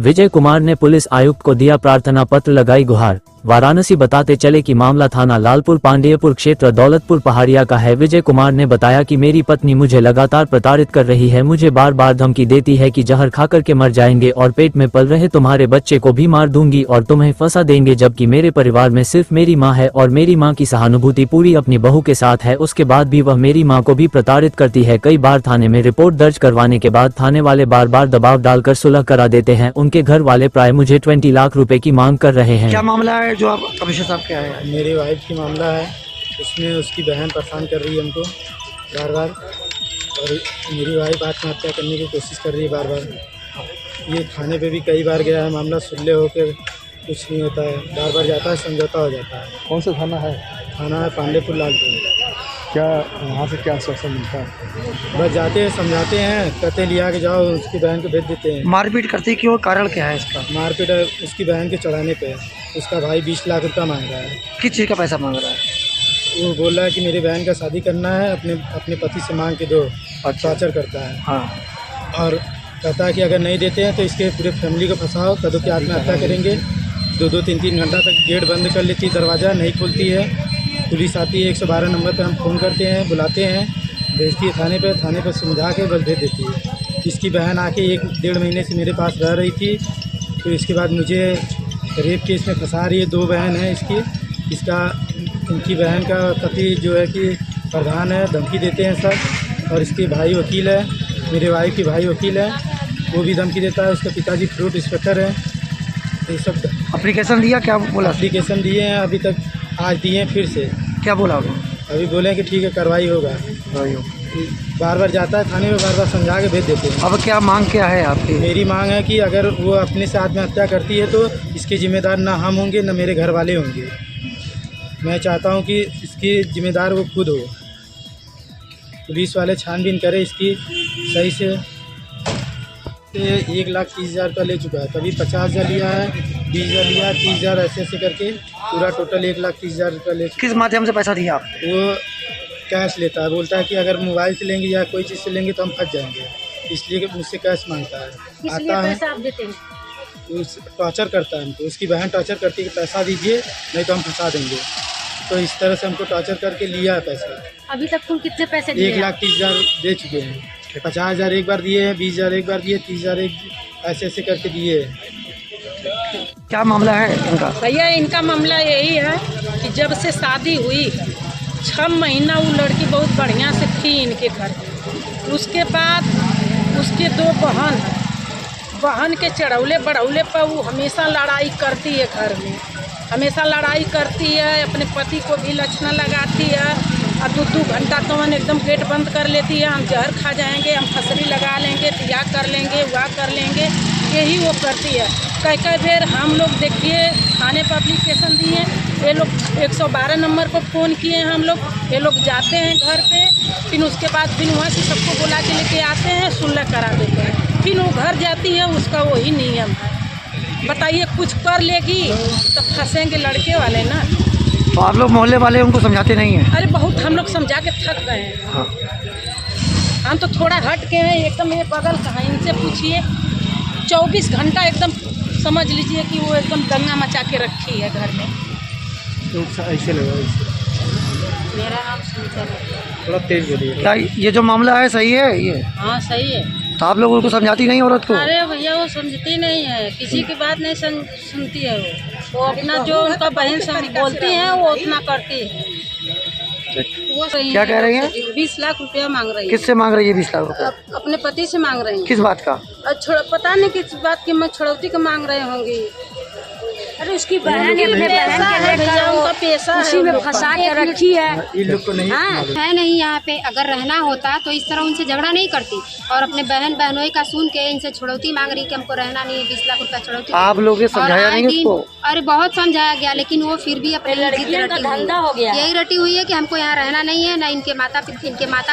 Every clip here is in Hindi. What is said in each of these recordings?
विजय कुमार ने पुलिस आयुक्त को दिया प्रार्थना पत्र, लगाई गुहार। वाराणसी बताते चले कि मामला थाना लालपुर पांडेयपुर क्षेत्र दौलतपुर पहाड़िया का है। विजय कुमार ने बताया कि मेरी पत्नी मुझे लगातार प्रताड़ित कर रही है, मुझे बार बार धमकी देती है कि जहर खाकर के मर जाएंगे और पेट में पल रहे तुम्हारे बच्चे को भी मार दूंगी और तुम्हें फंसा देंगे, जबकि मेरे परिवार में सिर्फ मेरी माँ है और मेरी माँ की सहानुभूति पूरी अपनी बहू के साथ है। उसके बाद भी वह मेरी माँ को भी प्रताड़ित करती है। कई बार थाने में रिपोर्ट दर्ज करवाने के बाद थाने वाले बार बार दबाव डालकर सुलह करा देते हैं। उनके घर वाले प्राय मुझे 20 लाख रुपए की मांग कर रहे हैं। क्या मामला है जो आप कमिश्नर साहब के आए हैं? मेरी वाइफ की मामला है, उसमें उसकी बहन परेशान कर रही है हमको बार बार, और मेरी वाइफ आत्महत्या करने की कोशिश कर रही है बार बार। ये थाने पे भी कई बार गया है, मामला सुलह होकर कुछ नहीं होता है, बार बार जाता है, समझौता हो जाता है। कौन सा थाना है? थाना है पांडेपुर लालपुर। क्या वहाँ से क्या आश्वासन मिलता है? बस जाते हैं, समझाते हैं, कहते लिया के जाओ, उसकी बहन को भेज देते हैं। मारपीट करती क्यों, कारण क्या है इसका? मारपीट उसकी बहन के चढ़ाने पे है। उसका भाई 20 लाख रुपया मांग रहा है। किस चीज़ का पैसा मांग रहा है? वो बोल रहा है कि मेरी बहन का शादी करना है, अपने पति से मांग के दो। टॉर्चर करता है। हाँ। और कहता है कि अगर नहीं देते हैं तो इसके पूरे फैमिली को फंसाओ, कदों की आत्महत्या करेंगे। 2-3 घंटा तक गेट बंद कर लेती है, दरवाज़ा नहीं खुलती है। पुलिस आती है, 112 नंबर पर हम फ़ोन करते हैं, बुलाते हैं, भेजती है थाने पर समझा के बस भेज देती है। इसकी बहन आके 1-1.5 महीने से मेरे पास रह रही थी, तो इसके बाद मुझे रेप केस में फंसा रही है। 2 बहन है इनकी बहन का पति जो है कि प्रधान है, धमकी देते हैं सब। और इसके भाई वकील है, मेरे वाइफ की भाई वकील है, वो भी धमकी देता है। उसके पिताजी फ्रूट इंस्पेक्टर है। ये सब एप्लीकेशन दिया, क्या बोला? एप्लीकेशन दिए हैं, अभी तक आज दिए हैं फिर से। क्या बोला आपने? अभी बोले कि ठीक है कार्रवाई होगा। बार बार जाता है थाने में, बार बार समझा के भेज देते हैं। अब क्या मांग क्या है आपकी? मेरी मांग है कि अगर वो अपने से आत्महत्या करती है तो इसके जिम्मेदार ना हम होंगे ना मेरे घर वाले होंगे। मैं चाहता हूं कि इसकी जिम्मेदार वो खुद हो। पुलिस वाले छानबीन करें इसकी सही से। 1,30,000 रुपया ले चुका है, कभी 50,000 लिया है, 20,000 लिया, 30,000, ऐसे करके पूरा टोटल 1,30,000 रुपया ले चुका किस माध्यम से पैसा दिया आप? है। वो कैश लेता है, बोलता है कि अगर मोबाइल से लेंगे या कोई चीज़ से लेंगे तो हम फंस जाएंगे, इसलिए कि मुझसे कैश मांगता है। आता है, पैसा आप देते हैं? टॉर्चर करता है हमको। उसकी बहन टॉर्चर करती है कि पैसा दीजिए नहीं तो हम फंसा देंगे। तो इस तरह से हमको टॉर्चर करके लिया है पैसा। अभी तक कुल कितने पैसे दिए? 1,30,000 दे चुके हैं। 50,000 एक बार दिए हैं, 20,000 एक बार दिए, 30,000 ऐसे करके दिए हैं। क्या मामला है इनका? भैया इनका मामला यही है कि जब से शादी हुई 6 महीना वो लड़की बहुत बढ़िया से थी इनके घर। उसके बाद उसके 2 बहन हैं, बहन के चढ़ौले बढ़ौले पर वो हमेशा लड़ाई करती है, घर में हमेशा लड़ाई करती है, अपने पति को भी लक्षण लगाती है। और 2-2 घंटा तो मन एकदम गेट बंद कर लेती है, हम जहर खा जाएंगे, हम फसरी लगा लेंगे, तो यह कर लेंगे, वह कर लेंगे, यही वो करती है। कई बेर हम लोग देखिए थाने पर एप्लीकेशन दिए, ये लोग 112 नंबर पर फ़ोन किए हैं हम लोग, ये लोग जाते हैं घर पे, फिर उसके बाद फिर वहाँ से सबको बुला के लेके आते हैं, सुलह करा देते हैं, फिर वो घर जाती है, उसका वही नियम है। बताइए कुछ कर लेगी तो फंसेंगे लड़के वाले ना। तो आप लोग मोहल्ले वाले उनको समझाते नहीं हैं? अरे बहुत हम लोग समझा के थक गए हैं। हाँ। हम तो थोड़ा हट के हैं, एकदम ये बगल का है, इनसे पूछिए 24 घंटा एकदम समझ लीजिए कि वो एकदम दंगा मचा के रखी है घर में। ऐसे लगा, मेरा नाम सुनीता है। थोड़ा तेज बोलिए। क्या ये जो मामला है सही है ये? हाँ सही है। तो आप लोग उनको समझाती नहीं औरत को? अरे भैया वो समझती नहीं है, किसी की बात नहीं सुनती है। वो अपना जो उनका बहन बोलती है वो उतना करती है। वो सही क्या कह रही है? 20 लाख रुपया मांग रही है। किससे मांग रही है 20 लाख रुपया? अपने पति से मांग रही है। किस बात का? पता नहीं किस बात की, मैं छुड़ौती का मांग रहे होंगी। अरे उसकी बहन अपने बहन के भैया उनका पैसा उसी में फंसा के रखी है। इन लोग को नहीं है नहीं यहाँ पे। अगर रहना होता तो इस तरह उनसे झगड़ा नहीं करती, और अपने बहनोई का सुन के इनसे छुड़ौती मांग रही कि हमको रहना नहीं है, 20 लाख रुपया छुड़ौती। आप लोग ने समझाया नहीं उसको? अरे बहुत समझाया गया, लेकिन वो फिर भी अपने धंधा हो गया, यही रटी हुई है कि हमको यहाँ रहना नहीं है। ना इनके माता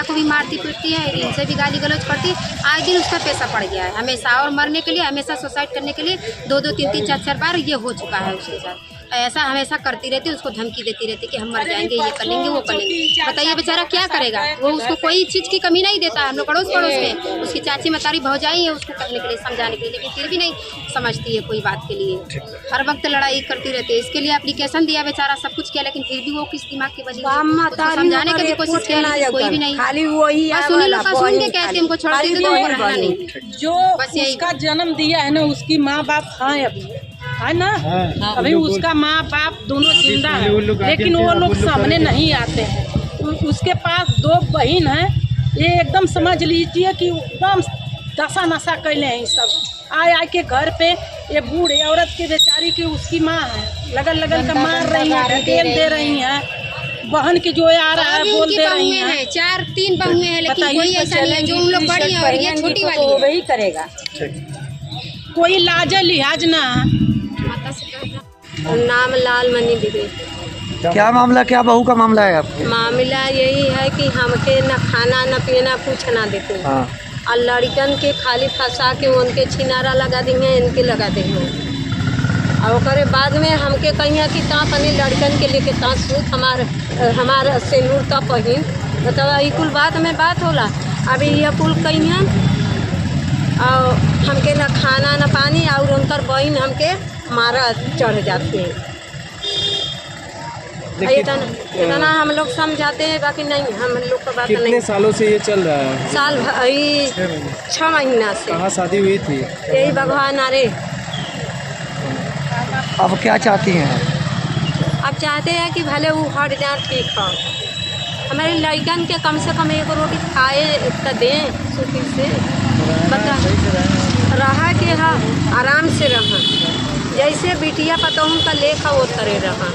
को भी मारती पीटती है, इनसे भी गाली गलौज करती। आज दिन उसका पैसा पड़ गया है हमेशा, और मरने के लिए हमेशा सुसाइड करने के लिए 2-2, 3-3, 4-4 बार ये हो चुका है उसके साथ। ऐसा हमेशा करती रहती, उसको धमकी देती रहती कि हम मर जाएंगे, ये कर लेंगे, वो कर लेंगे। बताइए बेचारा क्या करेगा, वो उसको कोई चीज़ की कमी नहीं देता। हम लोग पड़ोस में उसकी चाची मतारी भौजाई है उसको करने के लिए, समझाने के लिए, लेकिन फिर भी नहीं समझती है कोई बात के लिए। हर वक्त लड़ाई करती रहती है। इसके लिए एप्लीकेशन दिया बेचारा, सब कुछ किया, लेकिन फिर भी वो किस दिमाग की वजह से समझाने की भी कोशिश किया, लेकिन कोई भी नहीं। खाली वही सुन लो का सुन के कहते हमको छोड़ देते तो रहना नहीं। जो उसका जन्म दिया है ना, उसकी माँ बाप हैं अभी, है ना। अभी उसका माँ बाप दोनों जिंदा हैं, लेकिन वो लोग सामने नहीं आते हैं। उसके पास 2 बहन हैं, ये एकदम समझ लीजिए कि एकदम दशा नशा कैले हैं। सब आए के घर पे ये बूढ़े औरत की बेचारी की उसकी माँ है, लगन का मार रही है, तेल दे रही है। बहन की जो आ रहा है बोल दे रही है। 4-3 बहुएं हैं, लेकिन कोई ऐसा नहीं है जो उन लोग बड़ी है और ये छोटी वाली है। वही करेगा, कोई लाज लिहाज ना। नाम लालमणि देवी। क्या मामला, क्या बहू का मामला है आपके? मामला यही है कि हमके न खाना न पीना कुछ ना देते हैं, हाँ। और लड़कन के खाली फंसा के उनके छिनारा लगा देंगे, इनके लगा देंगे। और ओकरे बाद में हमके कहिए कि ता अपने लड़कन के लेके ता सूत हमारा सिंदूर का पहिन, बतावा ई कुल बात में बात होला। अभी यह कुल कहिए और हमके न खाना न पानी, और उनकर बहन हमके मारा चढ़ जाते हैं। इतना हम लोग समझाते हैं, बाकी नहीं हम लोग का बात नहीं। कितने सालों से ये चल रहा है? साल 6 महीना से। कहाँ शादी हुई थी? यही भगवान अरे। अब क्या चाहती हैं? अब चाहते हैं कि भले वो हट जाए, ठीक हो। हमारे लड़कन के कम से कम 1 रोटी खाए तो दें सुखी से, बता रहा के हाँ आराम से रहा, जैसे बिटिया पतोहू का लेखा वो तरह रहा।